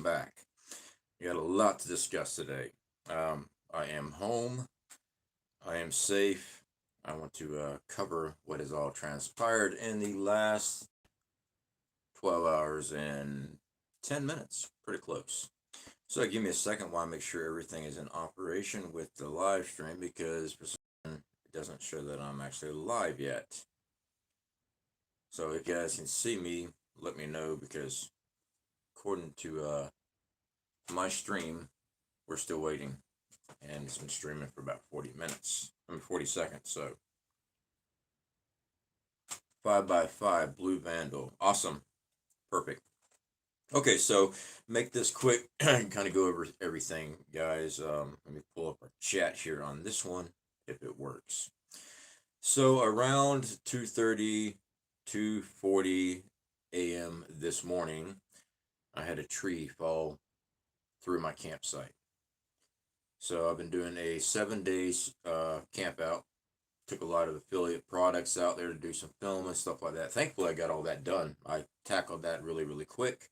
back. We got a lot to discuss today. I am home. I am safe. I want to cover what has all transpired in the last 12 hours and 10 minutes. Pretty close. So give me a second while I make sure everything is in operation with the live stream, because for some reason it doesn't show that I'm actually live yet. So if you guys can see me, let me know, because according to my stream, we're still waiting, and it's been streaming for about 40 minutes. 40 seconds. So 5x5 Blue Vandal, awesome, perfect. Okay, so make this quick, kind of go over everything, guys. Let me pull up our chat here on this one, if it works. So around 2:30, 2:40 a.m. this morning, I had a tree fall through my campsite. So I've been doing a 7 days camp out. Took a lot of affiliate products out there to do some film and stuff like that. Thankfully, I got all that done. I tackled that really quick.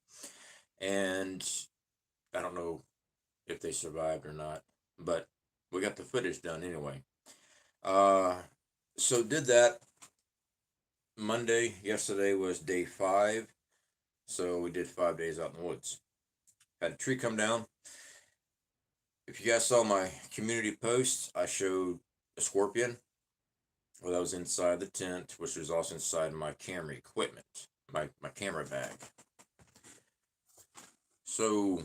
And I don't know if they survived or not, but we got the footage done anyway. So did that Monday. Yesterday was day 5. So we did 5 days out in the woods. Had a tree come down. If you guys saw my community posts, I showed a scorpion. Well, that was inside the tent, which was also inside my camera equipment, my camera bag. So,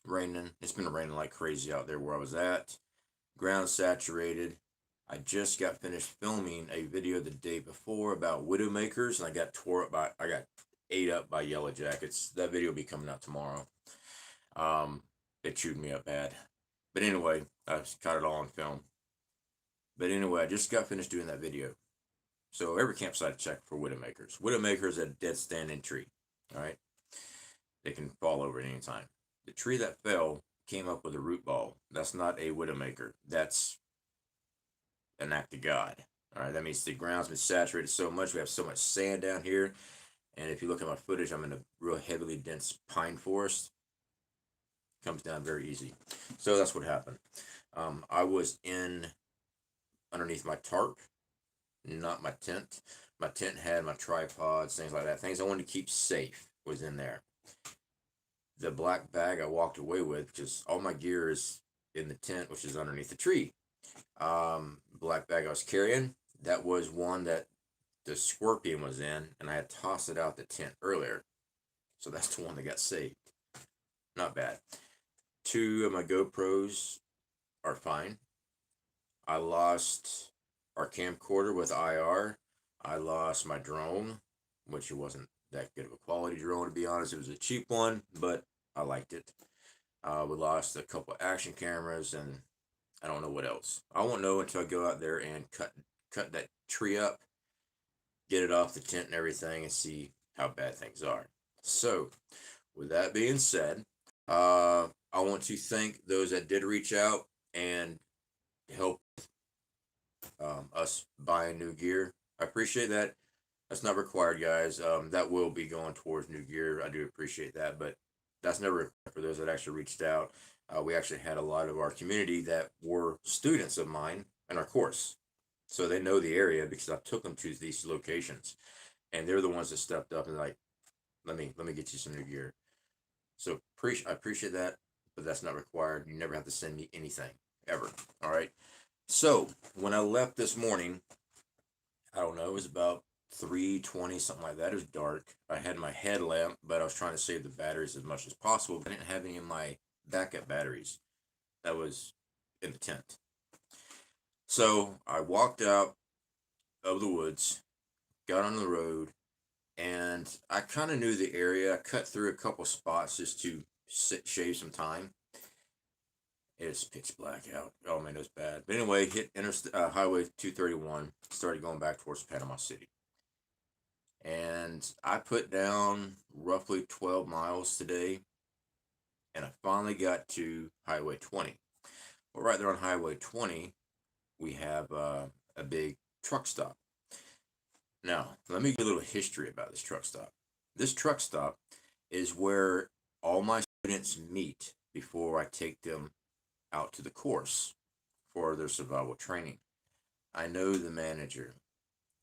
raining. It's been raining like crazy out there where I was at. Ground saturated. I just got finished filming a video the day before about widowmakers, and I got ate up by yellow jackets. That video will be coming out tomorrow. It chewed me up bad. But anyway, I caught it all on film. But anyway, I just got finished doing that video. So every campsite check for widowmakers. Widowmakers are a dead standing tree. All right. They can fall over at any time. The tree that fell came up with a root ball. That's not a widowmaker. That's an act of God. All right. That means the ground's been saturated so much. We have so much sand down here. And if you look at my footage, I'm in a real heavily dense pine forest. Comes down very easy. So that's what happened. I was underneath my tarp, not my tent. My tent had my tripods, things like that. Things I wanted to keep safe was in there. The black bag I walked away with, because all my gear is in the tent, which is underneath the tree. Black bag I was carrying, that was one that the scorpion was in, and I had tossed it out the tent earlier. So that's the one that got saved. Not bad. 2 of my GoPros are fine. I lost our camcorder with IR. I lost my drone, which it wasn't that good of a quality drone, to be honest. It was a cheap one, but I liked it. We lost a couple action cameras, and I don't know what else. I won't know until I go out there and cut that tree up, get it off the tent and everything, and see how bad things are. So, with that being said, I want to thank those that did reach out and help us buying new gear. I appreciate that. That's not required, guys. That will be going towards new gear. I do appreciate that, but that's never required for those that actually reached out. We actually had a lot of our community that were students of mine in our course, so they know the area because I took them to these locations, and they're the ones that stepped up and like, let me get you some new gear. So I appreciate that, but that's not required. You never have to send me anything ever. All right. So when I left this morning, I don't know, it was about 3:20, something like that. It was dark. I had my headlamp, but I was trying to save the batteries as much as possible. But I didn't have any of my backup batteries that was in the tent. So I walked out of the woods, got on the road, and I kind of knew the area. I cut through a couple spots just to shave some time. It's pitch black out. Oh man, it was bad. But anyway, hit Highway 231, started going back towards Panama City. And I put down roughly 12 miles today, and I finally got to Highway 20. Well, right there on Highway 20, we have a big truck stop. Now, let me give a little history about this truck stop. This truck stop is where all my students meet before I take them out to the course for their survival training. I know the manager.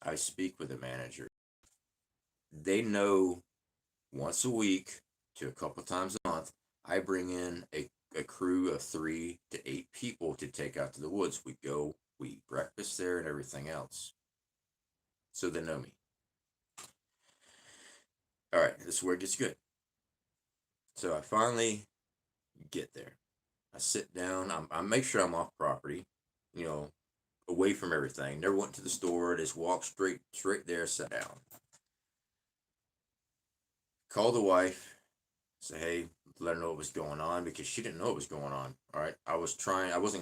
I speak with the manager. They know once a week to a couple times a month, I bring in a crew of 3 to 8 people to take out to the woods. We go, we eat breakfast there and everything else. So they know me. All right, this is where it gets good. So I finally get there. I sit down. I make sure I'm off property, you know, away from everything. Never went to the store. Just walked straight there, sat down. Called the wife. Say, hey, let her know what was going on, because she didn't know what was going on. All right, I wasn't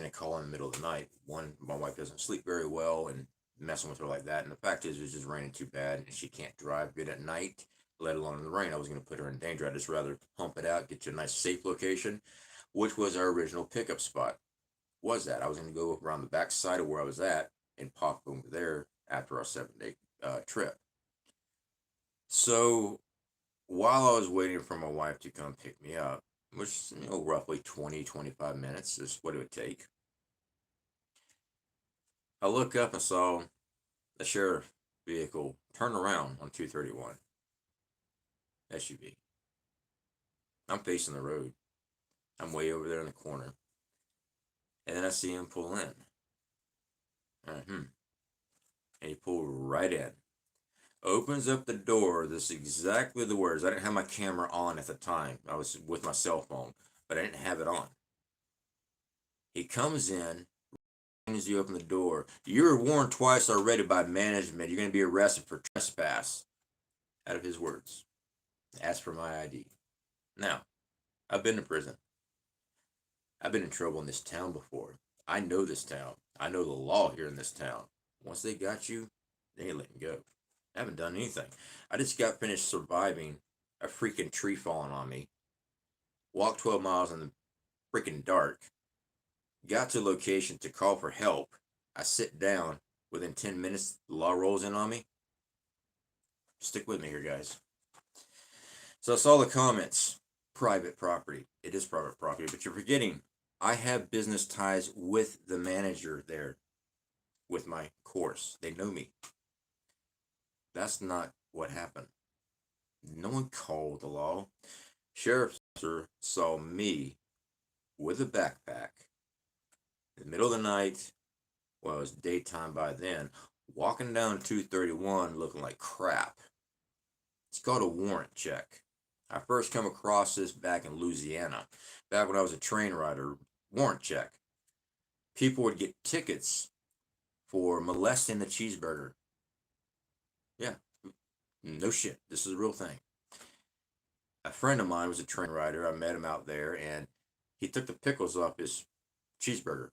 going to call in the middle of the night. One, my wife doesn't sleep very well, and messing with her like that. And the fact is, it's just raining too bad, and she can't drive good at night, let alone in the rain. I was going to put her in danger. I'd just rather pump it out, get to a nice safe location, which was our original pickup spot. Was that I was going to go around the back side of where I was at and pop over there after our 7-day trip. So while I was waiting for my wife to come pick me up, which, you know, roughly 20-25 minutes is what it would take, I look up and saw the sheriff vehicle turn around on 231 SUV. I'm facing the road. I'm way over there in the corner. And then I see him pull in. And he pulled right in. Opens up the door. This is exactly the words. I didn't have my camera on at the time. I was with my cell phone, but I didn't have it on. He comes in. As soon as you open the door, you were warned twice already by management. You're going to be arrested for trespass. Out of his words. Asked for my ID. Now, I've been to prison. I've been in trouble in this town before. I know this town. I know the law here in this town. Once they got you, they ain't letting go. I haven't done anything. I just got finished surviving a freaking tree falling on me. Walked 12 miles in the freaking dark. Got to location to call for help. I sit down. Within 10 minutes, the law rolls in on me. Stick with me here, guys. So I saw the comments. Private property. It is private property, but you're forgetting I have business ties with the manager there with my course. They know me. That's not what happened. No one called the law. Sheriff officer saw me with a backpack in the middle of the night. Well, it was daytime by then. Walking down 231 looking like crap. It's called a warrant check. I first come across this back in Louisiana. Back when I was a train rider. Warrant check. People would get tickets for molesting the cheeseburger. Yeah. No shit. This is a real thing. A friend of mine was a train rider. I met him out there, and he took the pickles off his cheeseburger.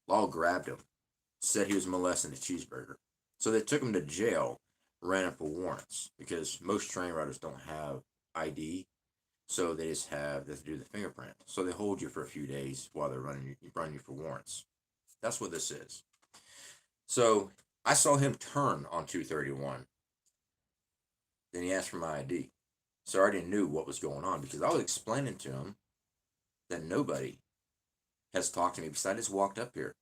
Law grabbed him. Said he was molesting the cheeseburger. So they took him to jail, ran him for warrants, because most train riders don't have ID, so they just have to do the fingerprint. So they hold you for a few days while they're running you for warrants. That's what this is. So I saw him turn on 231. Then he asked for my ID. So I already knew what was going on, because I was explaining to him that nobody has talked to me because I just walked up here.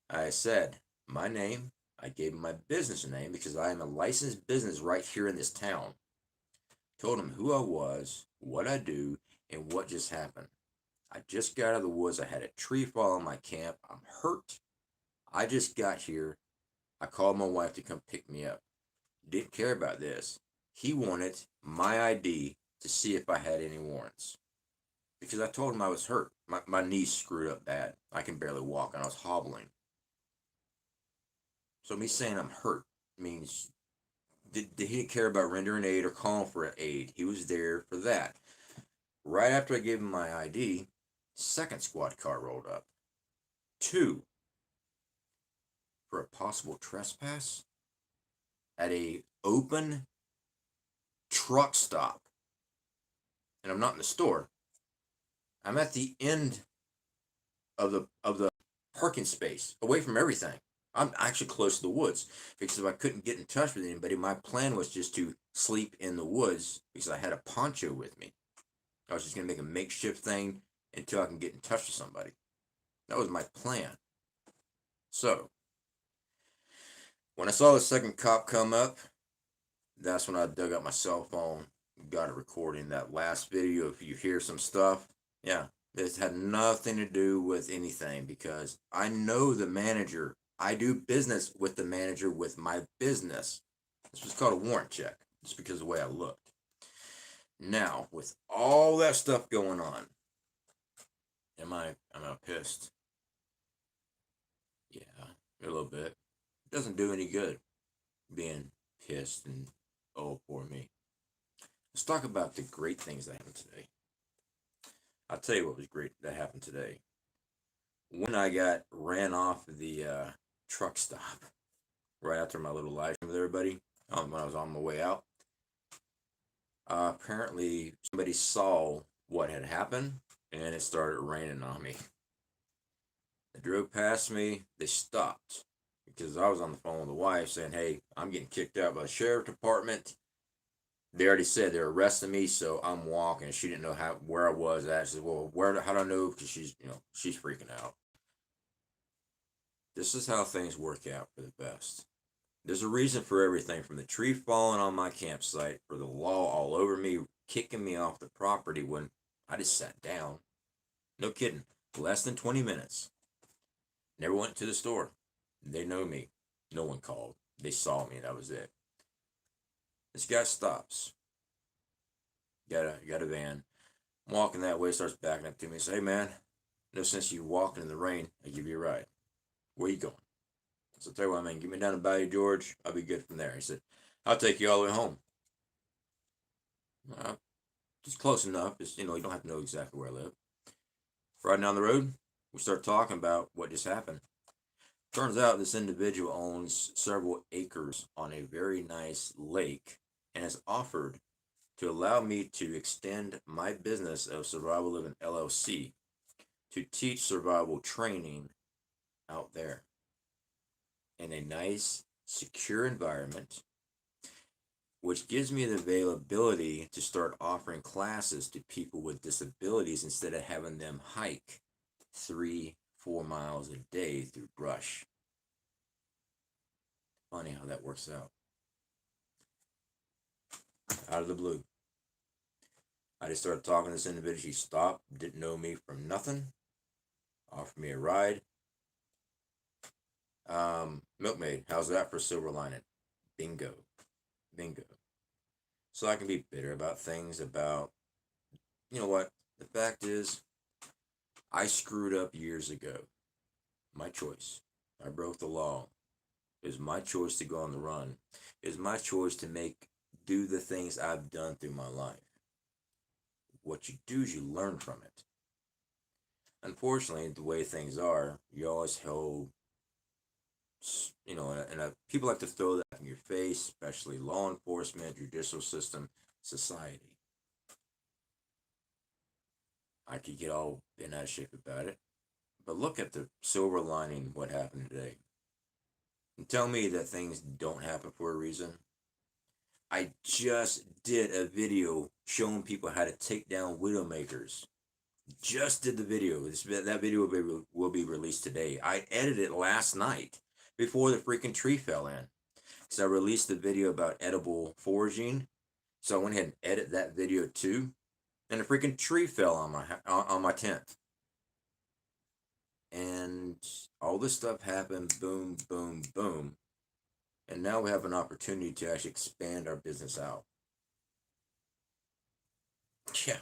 I said my name. I gave him my business name because I am a licensed business right here in this town. Told him who I was, what I do, and what just happened. I just got out of the woods. I had a tree fall on my camp. I'm hurt. I just got here. I called my wife to come pick me up. Didn't care about this. He wanted my ID to see if I had any warrants. Because I told him I was hurt. My knees screwed up bad. I can barely walk, and I was hobbling. So me saying I'm hurt means he didn't care about rendering aid or calling for aid. He was there for that. Right after I gave him my ID, second squad car rolled up. 2 for a possible trespass at a open truck stop. And I'm not in the store. I'm at the end of the parking space, away from everything. I'm actually close to the woods, because if I couldn't get in touch with anybody, my plan was just to sleep in the woods, because I had a poncho with me. I was just going to make a makeshift thing until I can get in touch with somebody. That was my plan. So, when I saw the second cop come up, that's when I dug up my cell phone, got it recording that last video. If you hear some stuff, yeah, this had nothing to do with anything because I know the manager. I do business with the manager with my business. This was called a warrant check, just because of the way I looked. Now, with all that stuff going on, am I pissed? Yeah, a little bit. It doesn't do any good being pissed and, oh, poor me. Let's talk about the great things that happened today. I'll tell you what was great that happened today. When I got ran off of the truck stop right after my little live stream with everybody, when I was on my way out, apparently somebody saw what had happened and it started raining on me. They drove past me. They stopped because I was on the phone with the wife saying, hey, I'm getting kicked out by the sheriff department. They already said they're arresting me, so I'm walking. She didn't know where I was at. She said, well, how do I know? Because she's freaking out. This is how things work out for the best. There's a reason for everything, from the tree falling on my campsite, for the law all over me, kicking me off the property when I just sat down. No kidding. Less than 20 minutes. Never went to the store. They know me. No one called. They saw me. That was it. This guy stops. Got a van. I'm walking that way. Starts backing up to me. And says, hey man, no sense you walking in the rain. I'll give you a ride. Where you going? So I tell you what, man, get me down to Bayou George. I'll be good from there. He said, I'll take you all the way home. Just close enough. Just, you don't have to know exactly where I live. Riding down the road, we start talking about what just happened. Turns out this individual owns several acres on a very nice lake and has offered to allow me to extend my business of Survival Living LLC to teach survival training out there in a nice, secure environment, which gives me the availability to start offering classes to people with disabilities instead of having them hike 3-4 miles a day through brush. Funny how that works out. Out of the blue. I just started talking to this individual. She stopped, didn't know me from nothing, offered me a ride. Milkmaid, how's that for silver lining? Bingo. So I can be bitter about things, about, you know what? The fact is, I screwed up years ago. My choice. I broke the law. It was my choice to go on the run. It was my choice to do the things I've done through my life. What you do is you learn from it. Unfortunately, the way things are, you always hold, people like to throw that in your face, especially law enforcement, judicial system, society. I could get all bent out of shape about it, but look at the silver lining, what happened today. And tell me that things don't happen for a reason. I just did a video showing people how to take down widowmakers. Just did the video. That video will be released today. I edited it last night before the freaking tree fell in. So I released the video about edible foraging. So I went ahead and edited that video too. And the freaking tree fell on my tent. And all this stuff happened, boom, boom, boom. And now we have an opportunity to actually expand our business out. Yeah.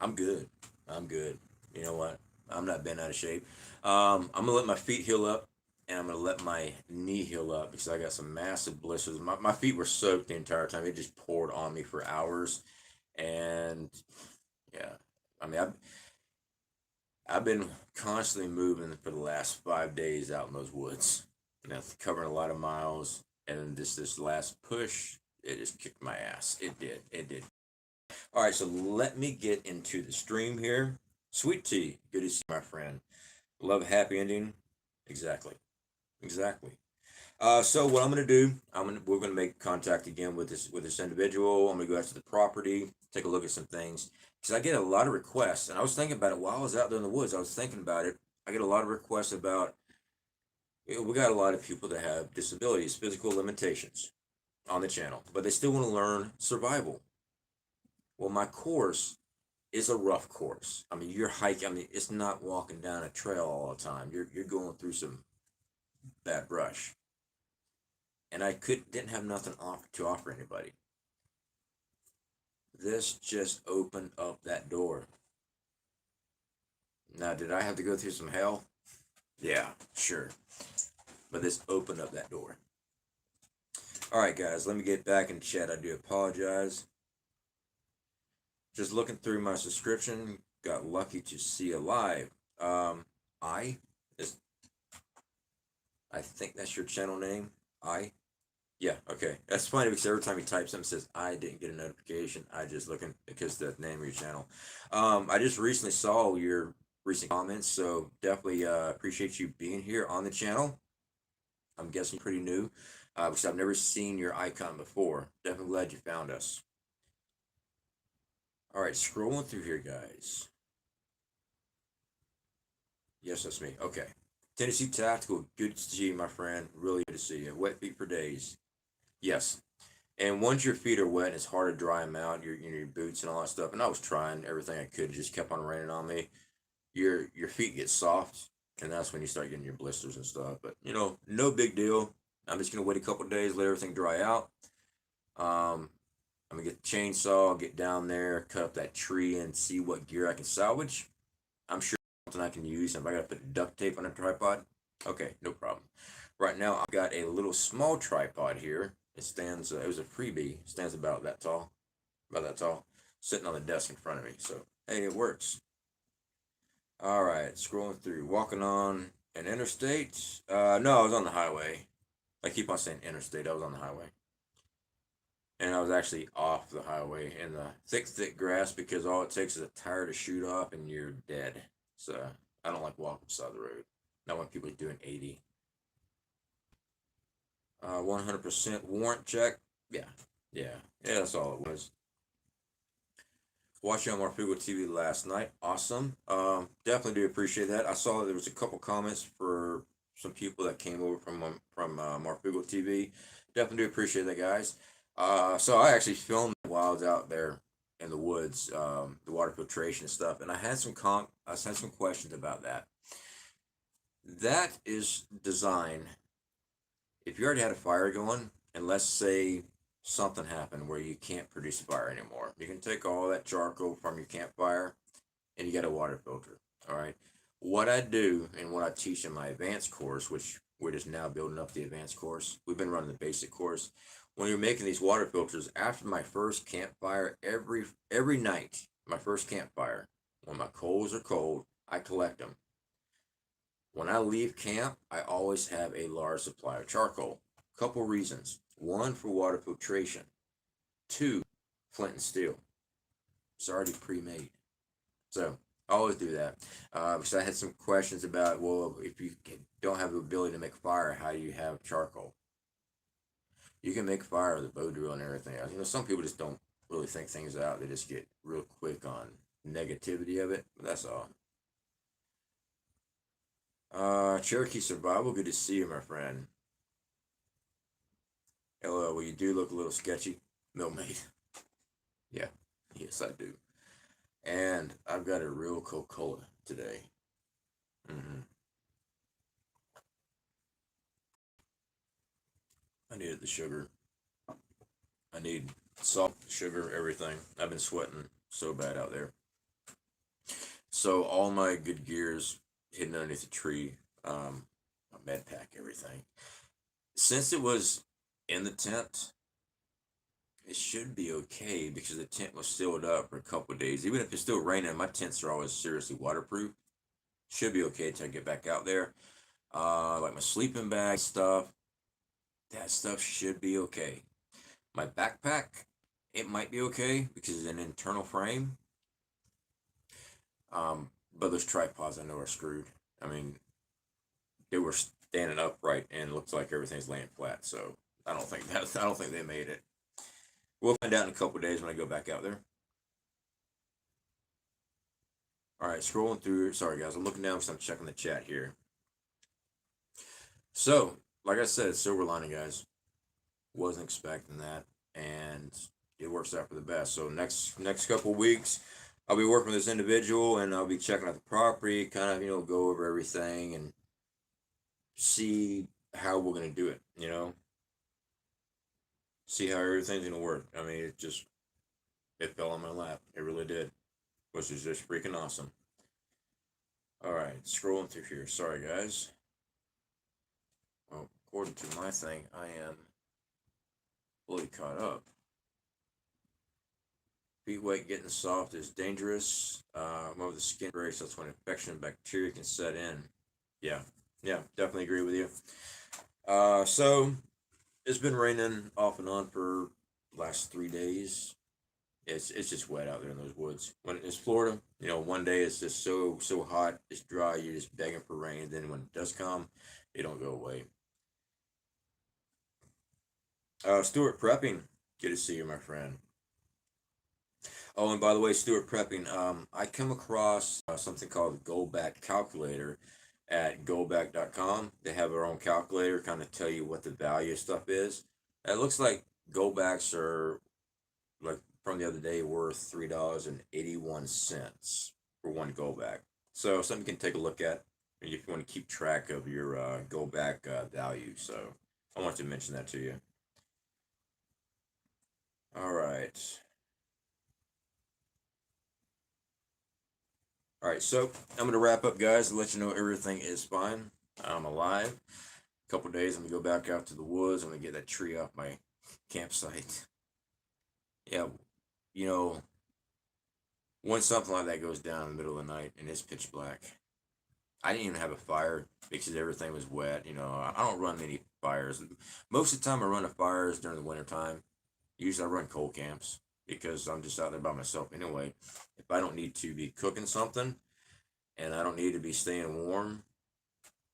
I'm good. You know what? I'm not bent out of shape. I'm going to let my feet heal up, and I'm going to let my knee heal up because I got some massive blisters. My feet were soaked the entire time. It just poured on me for hours. And, yeah. I mean, I've been constantly moving for the last 5 days out in those woods. Covering a lot of miles, and this last push, it just kicked my ass. It did. All right, so let me get into the stream here. Sweet Tea, good to see you, my friend. Love a happy ending. Exactly. So what I'm gonna do, we're gonna make contact again with this individual. I'm gonna go out to the property, take a look at some things, because I get a lot of requests, and I was thinking about it while I was out there in the woods. I was thinking about it. I get a lot of requests about. We got a lot of people that have disabilities, physical limitations on the channel, but they still want to learn survival. Well, my course is a rough course. I mean, you're hiking. I mean, it's not walking down a trail all the time. You're going through some bad brush, and I didn't have nothing to offer anybody. This just opened up that door. Now, did I have to go through some hell? Yeah, sure. But this opened up that door. All right, guys, let me get back in chat. I do apologize. Just looking through my subscription, got lucky to see a live. I think that's your channel name. Yeah, okay. That's funny because every time he types something, it says I didn't get a notification. I just looking because the name of your channel. I just recently saw your recent comments, so definitely appreciate you being here on the channel. I'm guessing pretty new, because I've never seen your icon before. Definitely glad you found us. All right, scrolling through here, guys. Yes, that's me. Okay. Tennessee Tactical, good to see you, my friend. Really good to see you. Wet feet for days. Yes. And once your feet are wet, it's hard to dry them out. Your boots and all that stuff. And I was trying everything I could. It just kept on raining on me. Your feet get soft, and that's when you start getting your blisters and stuff. But no big deal. I'm just gonna wait a couple days, let everything dry out. I'm gonna get the chainsaw, get down there, cut up that tree, and see what gear I can salvage. I'm sure something I can use. If I gotta put duct tape on a tripod, okay, no problem. Right now, I've got a little small tripod here. It stands. It was a freebie. It stands about that tall, sitting on the desk in front of me. So hey, it works. All right, scrolling through, walking on an interstate. No, I was on the highway. I keep on saying interstate. I was on the highway, and I was actually off the highway in the thick grass because all it takes is a tire to shoot off and you're dead. So I don't like walking beside the road. Not when people are doing 80. 100% warrant check. Yeah. That's all it was. Watching on Marfugo TV last night. Awesome. Definitely do appreciate that. I saw there was a couple comments for some people that came over from Marfugo TV. Definitely do appreciate that, guys. So I actually filmed the wilds out there in the woods, the water filtration stuff, and I had some questions about that. That is designed. If you already had a fire going, and let's say something happened where you can't produce fire anymore, you can take all that charcoal from your campfire and you got a water filter. All right. What I do and what I teach in my advanced course, which we're just now building up the advanced course, we've been running the basic course. When you're making these water filters, after my first campfire, every night, my first campfire, when my coals are cold, I collect them. When I leave camp, I always have a large supply of charcoal. Couple reasons. One, for water filtration. Two, flint and steel. It's already pre-made. So I always do that. Because I had some questions about, well, if you don't have the ability to make fire, how do you have charcoal? You can make fire with a bow drill and everything else. Some people just don't really think things out. They just get real quick on negativity of it. But that's all. Cherokee Survival, good to see you, my friend. Hello, well, you do look a little sketchy. No, mate. Yeah, yes, I do. And I've got a real Coca-Cola today. I needed the sugar. I need salt, sugar, everything. I've been sweating so bad out there. So all my good gear's hidden underneath the tree. My med pack, everything. Since it was in the tent, it should be okay because the tent was sealed up for a couple of days. Even if it's still raining, my tents are always seriously waterproof. Should be okay until I get back out there. Like my sleeping bag stuff, that stuff should be okay. My backpack, it might be okay because it's an internal frame. But those tripods I know are screwed. I mean, standing upright and it looks like everything's laying flat. So I don't think they made it. We'll find out in a couple of days when I go back out there. All right, scrolling through. Sorry guys, I'm looking down because I'm checking the chat here. So, like I said, silver lining, guys. Wasn't expecting that, and it works out for the best. So next couple of weeks, I'll be working with this individual, and I'll be checking out the property, kind of go over everything and see how we're gonna do it. See how everything's gonna work. I mean, it fell on my lap. It really did, which is just freaking awesome. All right, scrolling through here. Sorry, guys. Well, according to my thing, I am fully caught up. Feet weight getting soft is dangerous. Over the skin breaks, that's when infection and bacteria can set in. Yeah, definitely agree with you. So it's been raining off and on for the last 3 days. It's just wet out there in those woods. When it's Florida, one day it's just so hot, it's dry, you're just begging for rain. Then when it does come, it don't go away. Stuart Prepping, good to see you, my friend. Oh, and by the way, Stuart Prepping, I come across something called the Goldback Calculator at goldback.com. They have their own calculator, kind of tell you what the value of stuff is. It looks like goldbacks are, like from the other day, worth $3.81 for one goldback. So something you can take a look at if you want to keep track of your goldback value. So I want to mention that to you. All right. All right, so I'm going to wrap up, guys, and let you know everything is fine. I'm alive. A couple days, I'm going to go back out to the woods. I'm going to get that tree off my campsite. Yeah, when something like that goes down in the middle of the night and it's pitch black, I didn't even have a fire because everything was wet. I don't run many fires. Most of the time I run fires during the wintertime. Usually I run cold camps because I'm just out there by myself anyway. If I don't need to be cooking something and I don't need to be staying warm,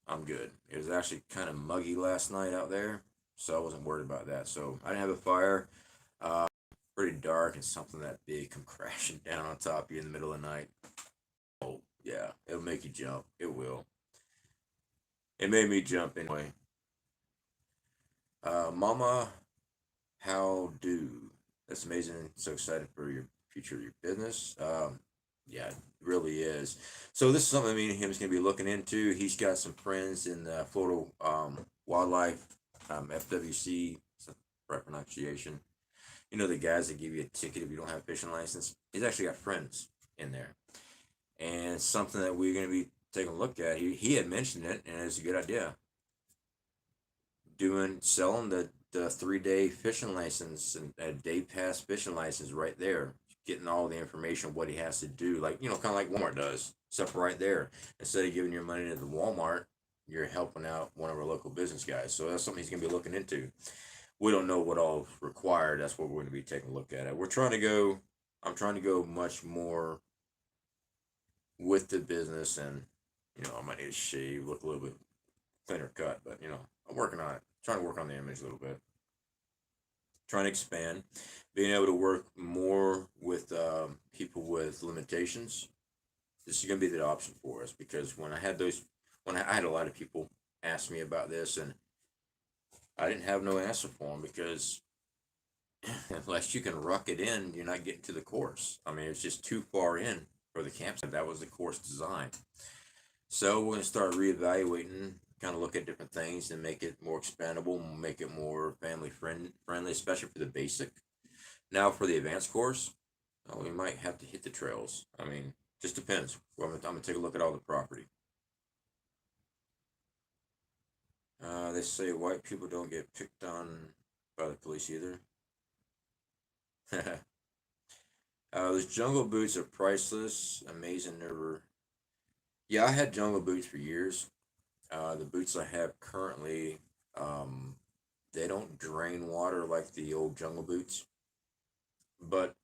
I'm good. It was actually kind of muggy last night out there, so I wasn't worried about that. So I didn't have a fire. Pretty dark, and something that big come crashing down on top of you in the middle of the night. Oh, yeah, it'll make you jump. It will. It made me jump anyway. Mama, how do? That's amazing. So excited for your future of your business. Yeah, it really is. So this is something me and him is going to be looking into. He's got some friends in the Florida wildlife, FWC, right pronunciation. The guys that give you a ticket if you don't have a fishing license. He's actually got friends in there. And something that we're going to be taking a look at. He had mentioned it, and it's a good idea. Selling the 3-day fishing license and a day pass fishing license right there. Getting all the information, what he has to do. Like, kind of like Walmart does. Stuff right there. Instead of giving your money to the Walmart, you're helping out one of our local business guys. So that's something he's going to be looking into. We don't know what all is required. That's what we're going to be taking a look at. I'm trying to go much more with the business, and I might need to shave, look a little bit thinner cut, but I'm working on it. Trying to work on the image a little bit. Trying to expand, being able to work more with people with limitations. This is going to be the option for us, because when I had a lot of people ask me about this, and I didn't have no answer for them, because unless you can ruck it in, you're not getting to the course. I mean, it's just too far in for the campsite. That was the course design. So we're going to start reevaluating, kind of look at different things and make it more expandable, make it more family friendly, especially for the basic. Now for the advanced course, we might have to hit the trails. I mean, just depends. I'm going to take a look at all the property. They say white people don't get picked on by the police either. Those jungle boots are priceless. Amazing, never. Yeah, I had jungle boots for years. The boots I have currently, they don't drain water like the old jungle boots. But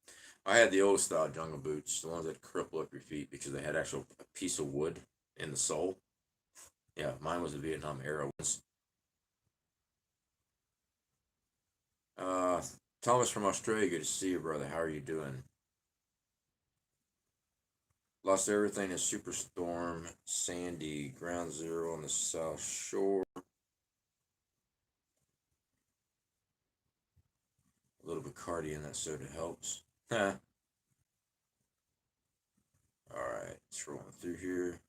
I had the old style jungle boots, the ones that cripple up your feet because they had actual a piece of wood in the sole. Yeah, mine was a Vietnam era ones. Thomas from Australia, good to see you, brother. How are you doing? Lost everything in Superstorm Sandy, ground zero on the South Shore. A little Bacardi in that soda helps. Huh. Alright, scrolling through here.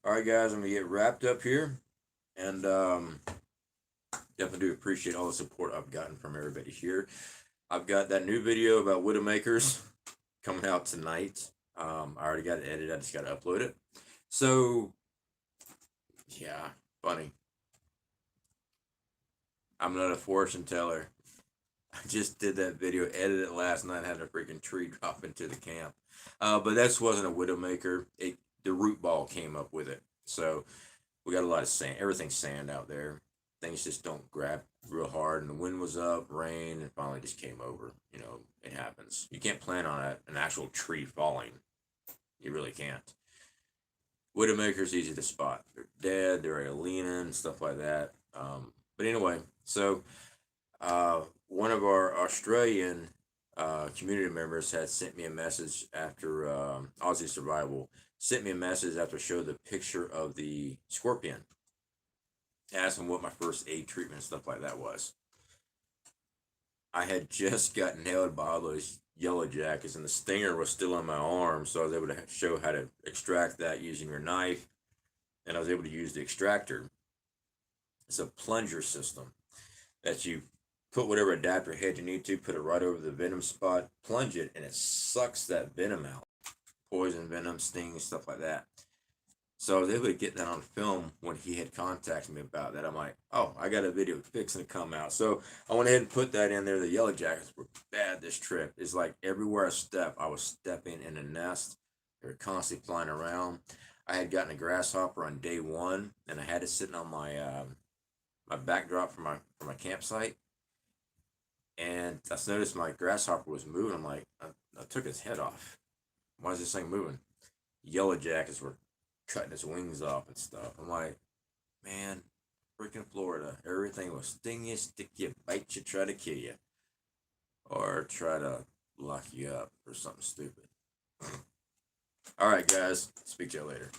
Alright, guys, I'm going to get wrapped up here. And definitely do appreciate all the support I've gotten from everybody here. I've got that new video about Widowmakers coming out tonight. I already got it edited. I just got to upload it. So, yeah, funny. I'm not a fortune teller. I just did that video, edited it last night, had a freaking tree drop into the camp. But that wasn't a Widowmaker. The root ball came up with it. So we got a lot of sand. Everything's sand out there. Things just don't grab real hard. And the wind was up, rain, and finally just came over. You know, it happens. You can't plan on an actual tree falling. You really can't. Widowmaker's easy to spot. They're dead, they're leaning, stuff like that. But anyway, so one of our Australian community members had sent me a message after Aussie Survival sent me a message after I showed the picture of the scorpion, asking what my first aid treatment and stuff like that was. I had just got nailed by all those yellow jackets, and the stinger was still on my arm, so I was able to show how to extract that using your knife, and I was able to use the extractor. It's a plunger system that you put whatever adapter head you need to, put it right over the venom spot, plunge it, and it sucks that venom out. Poison, venom, sting, stuff like that. So I was able to get that on film when he had contacted me about that. I'm like, oh, I got a video fixing to come out. So I went ahead and put that in there. The yellow jackets were bad this trip. It's like everywhere I step, I was stepping in a nest. They were constantly flying around. I had gotten a grasshopper on day one, and I had it sitting on my my backdrop for my campsite. And I noticed my grasshopper was moving. I'm like, I took its head off. Why is this thing moving? Yellow jackets were cutting its wings off and stuff. I'm like, man, freaking Florida. Everything will sting you, stick you, bite you, try to kill you. Or try to lock you up or something stupid. Alright, guys. Speak to you later.